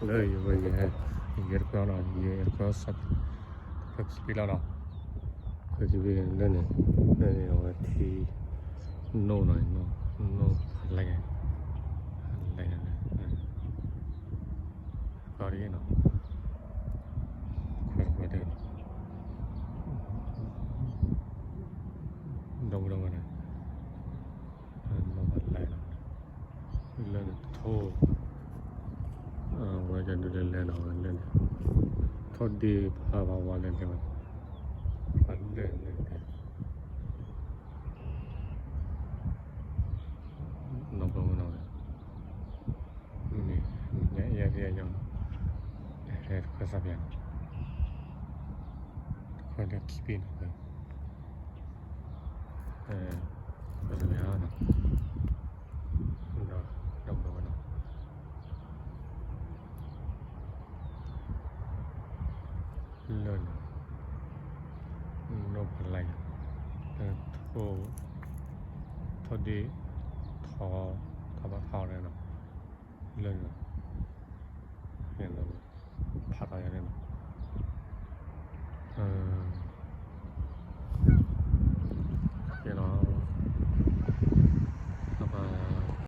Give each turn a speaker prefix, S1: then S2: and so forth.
S1: เลยอยู่ไปयेก็นะयेก็สักปีละนะคือจะเป็นเรื่องนี้ว่าที่โน่หน่อยโน่อะไรไงก็ดีเนาะคุยเดินดงนะโน่อะไรเนาะเรื่องโทษว่าจะดูเรื่องเนาะเรื่องโทษดีพาว่าเรื่องมันอันเรื่องน้องก็น้องนี่เนี่ยยังก็สับยันก็เรียกคีบินก็จะไม่เอาเนาะน้องเนาะเรื่องโน้อะไรโทษดีทอเลยเนาะเรื่อง